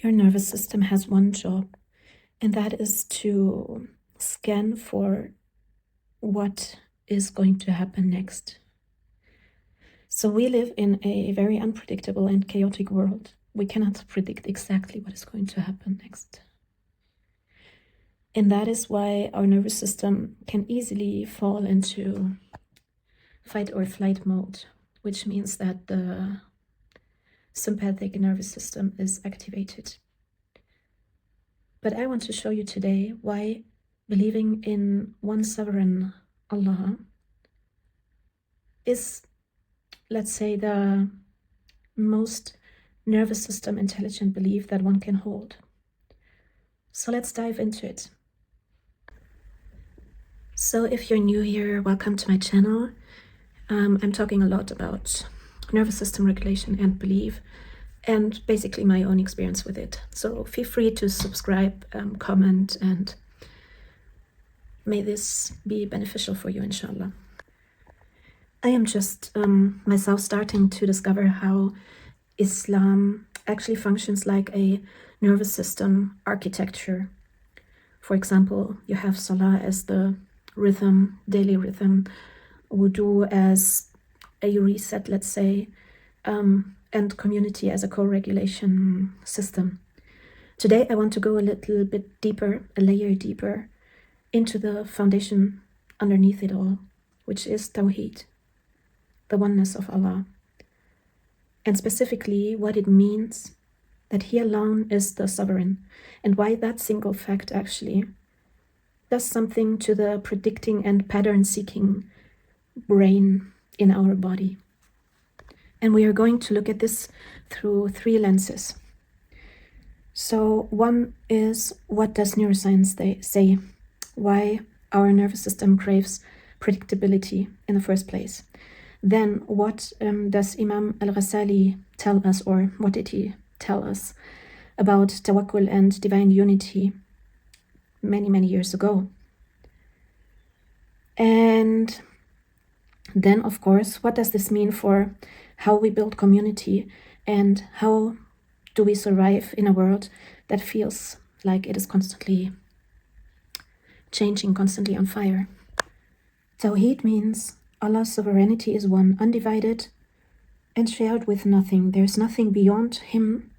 Your nervous system has one job, and that is to scan for what is going to happen next. So we live in a very unpredictable and chaotic world. We cannot predict exactly what is going to happen next. And that is why our nervous system can easily fall into fight or flight mode, which means that the sympathetic nervous system is activated. But I want to show you today why believing in one sovereign Allah is, let's say, the most nervous system intelligent belief that one can hold. So let's dive into it. So if you're new here, welcome to my channel. I'm talking a lot about nervous system regulation and belief, and basically my own experience with it. So feel free to subscribe, comment, and may this be beneficial for you, inshallah. I am just myself starting to discover how Islam actually functions like a nervous system architecture. For example, you have Salah as the rhythm, daily rhythm, wudu as a reset, let's say, and community as a co-regulation system. Today I want to go a little bit deeper, a layer deeper, into the foundation underneath it all, which is Tawhid, the oneness of Allah, and specifically what it means that He alone is the sovereign, and why that single fact actually does something to the predicting and pattern-seeking brain in our body. And we are going to look at this through three lenses. So one is, what does neuroscience say? Why our nervous system craves predictability in the first place? Then what does Imam Al-Ghazali tell us, or what did he tell us about Tawakkul and divine unity many years ago? And then, of course, what does this mean for how we build community, and how do we survive in a world that feels like it is constantly changing, constantly on fire? Tawhid means Allah's sovereignty is one, undivided and shared with nothing. There's nothing beyond Him.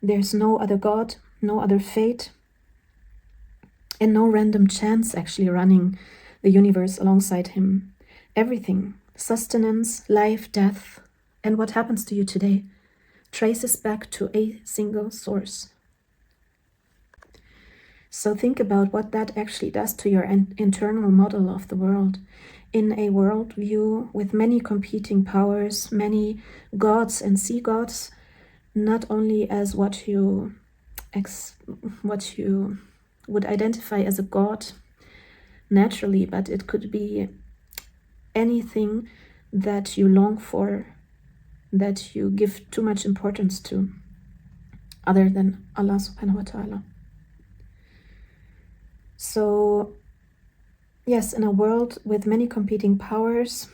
There's no other God, no other fate, and no random chance actually running the universe alongside Him. Everything, sustenance, life, death, and what happens to you today, traces back to a single source. So think about what that actually does to your internal model of the world. In a worldview with many competing powers, many gods and sea-gods, not only as what you would identify as a god naturally, but it could be anything that you long for, that you give too much importance to, other than Allah subhanahu wa ta'ala. So yes, in a world with many competing powers,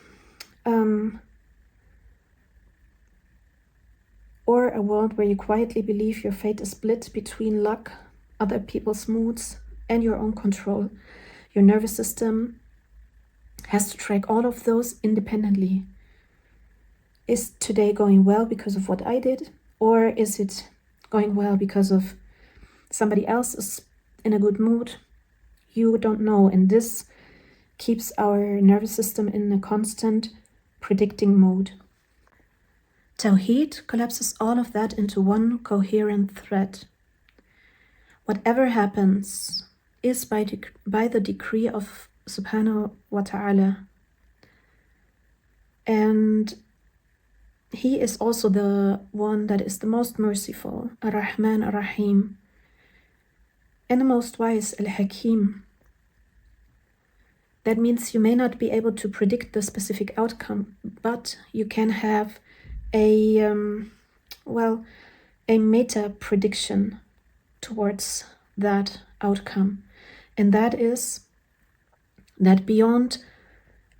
or a world where you quietly believe your fate is split between luck, other people's moods, and your own control, your nervous system has to track all of those independently. Is today going well because of what I did, or is it going well because of somebody else is in a good mood? You don't know, and this keeps our nervous system in a constant predicting mode. Tawhid collapses all of that into one coherent thread. Whatever happens is by the decree of subhanahu wa ta'ala, and He is also the one that is the most merciful, Ar-Rahman Ar-Rahim, and the most wise, Al-Hakim. That means you may not be able to predict the specific outcome, but you can have a meta prediction towards that outcome, and that is that beyond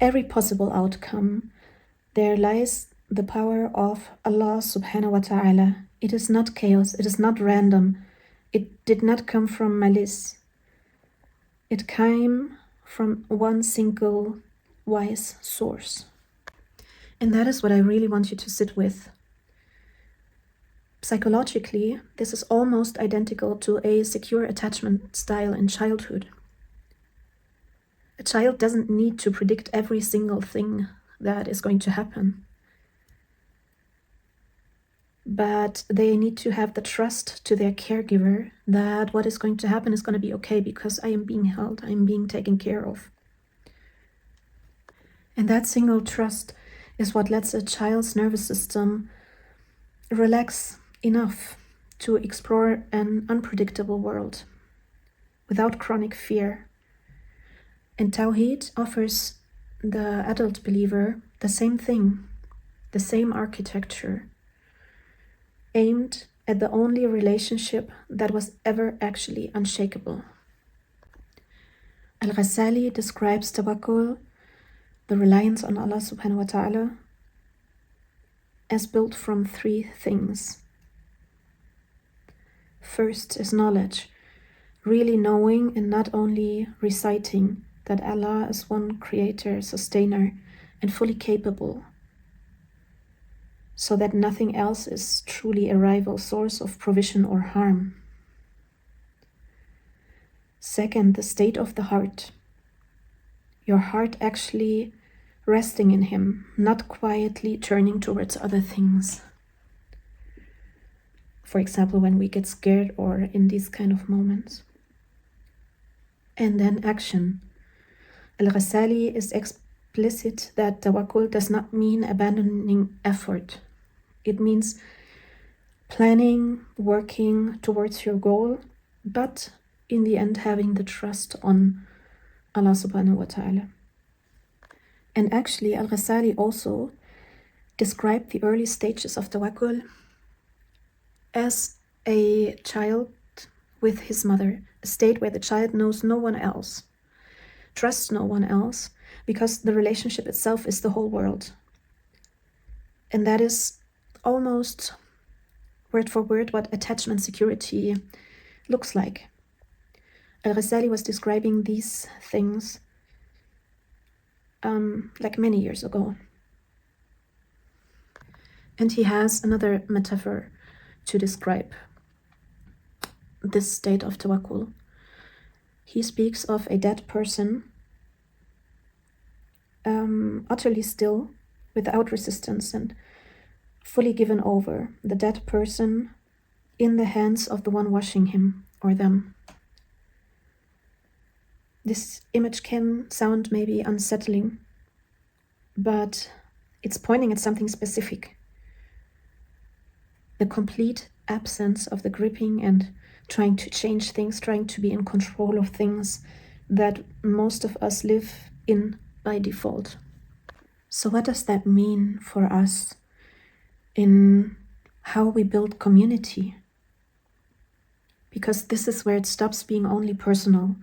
every possible outcome there lies the power of Allah subhanahu wa ta'ala, It is not chaos, it is not random. It did not come from malice. It came from one single wise source. And that is what I really want you to sit with. Psychologically, this is almost identical to a secure attachment style in childhood. A child doesn't need to predict every single thing that is going to happen. But they need to have the trust to their caregiver that what is going to happen is going to be okay because I am being held, I am being taken care of. And that single trust is what lets a child's nervous system relax enough to explore an unpredictable world without chronic fear. And Tawhid offers the adult believer the same thing, the same architecture, aimed at the only relationship that was ever actually unshakable. Al-Ghazali describes Tawakkul, the reliance on Allah subhanahu wa ta'ala, as built from three things. First is knowledge, really knowing and not only reciting that Allah is one creator, sustainer, and fully capable, so that nothing else is truly a rival source of provision or harm. Second, the state of the heart. Your heart actually resting in Him, not quietly turning towards other things. For example, when we get scared or in these kind of moments. And then action. Al-Ghazali is explicit that tawakkul does not mean abandoning effort. It means planning, working towards your goal, but in the end having the trust on Allah subhanahu wa ta'ala. And actually, Al-Ghazali also described the early stages of tawakkul as a child with his mother, a state where the child knows no one else, trusts no one else, because the relationship itself is the whole world. And that is almost word for word what attachment security looks like. Al-Ghazali was describing these things like many years ago. And he has another metaphor to describe this state of tawakkul. He speaks of a dead person, utterly still, without resistance, and fully given over, the dead person in the hands of the one washing him or them. This image can sound maybe unsettling, but it's pointing at something specific. The complete absence of the gripping and trying to change things, trying to be in control of things that most of us live in by default. So what does that mean for us in how we build community? Because this is where it stops being only personal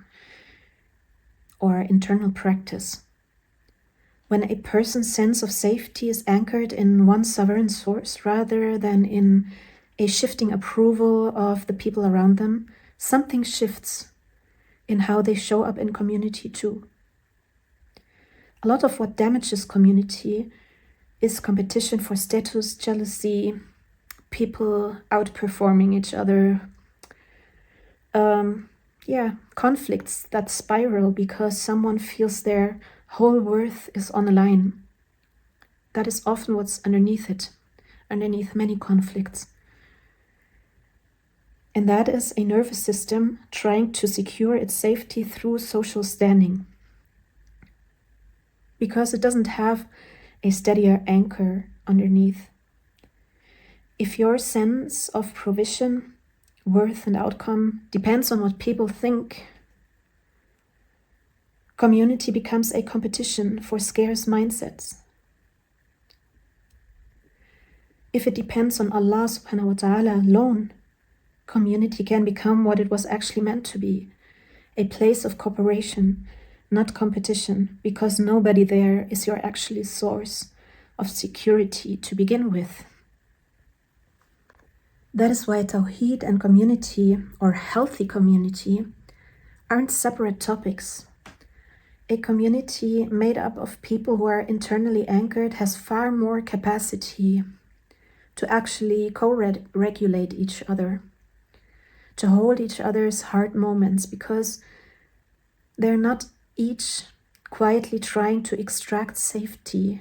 or internal practice. When a person's sense of safety is anchored in one sovereign source rather than in a shifting approval of the people around them, something shifts in how they show up in community too. A lot of what damages community is competition for status, jealousy, people outperforming each other, conflicts that spiral because someone feels their whole worth is on the line. That is often what's underneath it, underneath many conflicts. And that is a nervous system trying to secure its safety through social standing, because it doesn't have a steadier anchor underneath. If your sense of provision, worth, and outcome depends on what people think, community becomes a competition for scarce mindsets. If it depends on Allah subhanahu wa ta'ala alone, community can become what it was actually meant to be, a place of cooperation, not competition, because nobody there is your actual source of security to begin with. That is why Tawhid and community, or healthy community, aren't separate topics. A community made up of people who are internally anchored has far more capacity to actually co-regulate each other, to hold each other's hard moments, because they're not each quietly trying to extract safety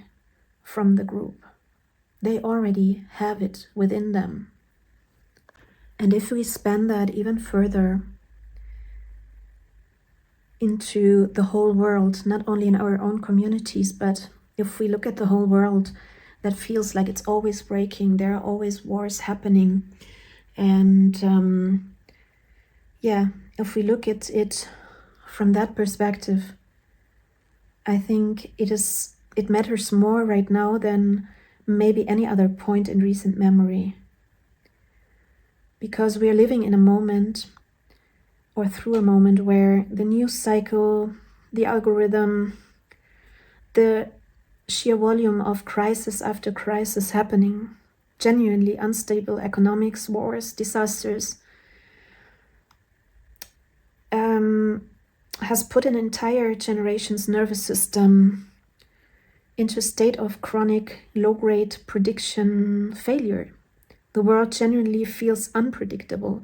from the group. They already have it within them. And if we span that even further into the whole world, not only in our own communities, but if we look at the whole world, that feels like it's always breaking, there are always wars happening. And if we look at it from that perspective, I think it matters more right now than maybe any other point in recent memory. Because we are living in a moment, or through a moment, where the news cycle, the algorithm, the sheer volume of crisis after crisis happening, genuinely unstable economics, wars, disasters, has put an entire generation's nervous system into a state of chronic low-grade prediction failure. The world genuinely feels unpredictable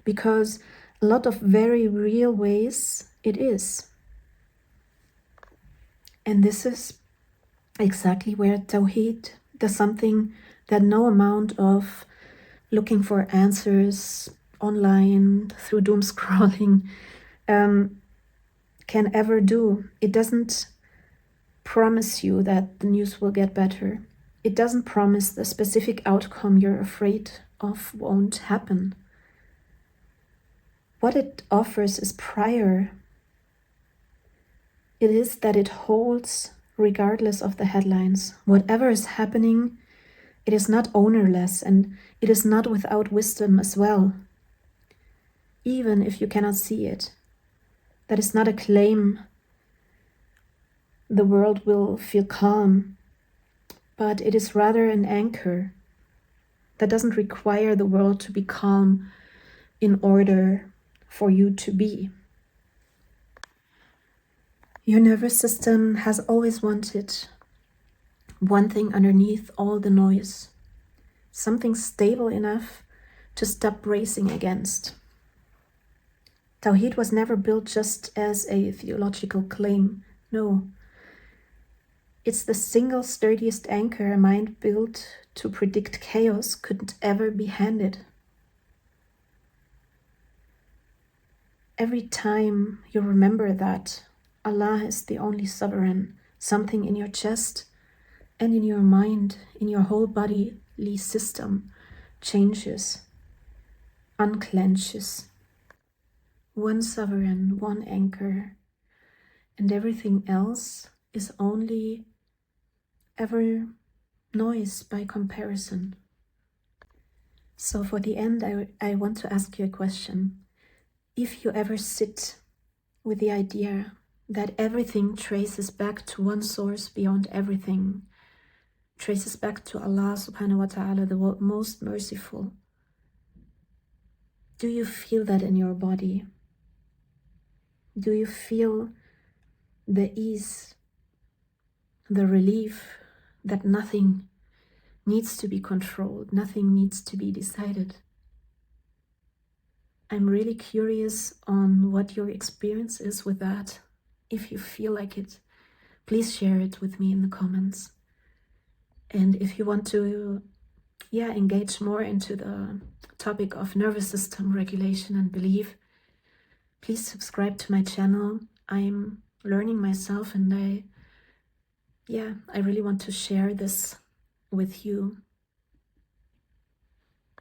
because a lot of very real ways it is. And this is exactly where Tawhid does something that no amount of looking for answers online through doom scrolling can ever do. It doesn't promise you that the news will get better. It doesn't promise the specific outcome you're afraid of won't happen. What it offers is prior. It is that it holds regardless of the headlines. Whatever is happening, it is not ownerless, and it is not without wisdom as well. Even if you cannot see it. That is not a claim the world will feel calm, but it is rather an anchor that doesn't require the world to be calm in order for you to be. Your nervous system has always wanted one thing underneath all the noise, something stable enough to stop racing against. Tawhid was never built just as a theological claim. No. It's the single sturdiest anchor a mind built to predict chaos couldn't ever be handed. Every time you remember that Allah is the only sovereign, something in your chest and in your mind, in your whole bodily system, changes, unclenches. One sovereign, one anchor, and everything else is only ever noise by comparison. So for the end, I want to ask you a question. If you ever sit with the idea that everything traces back to one source beyond everything, traces back to Allah subhanahu wa ta'ala, the most merciful, do you feel that in your body? Do you feel the ease, the relief that nothing needs to be controlled, nothing needs to be decided? I'm really curious on what your experience is with that. If you feel like it, please share it with me in the comments. And if you want to engage more into the topic of nervous system regulation and belief, please subscribe to my channel. I'm learning myself, and I really want to share this with you.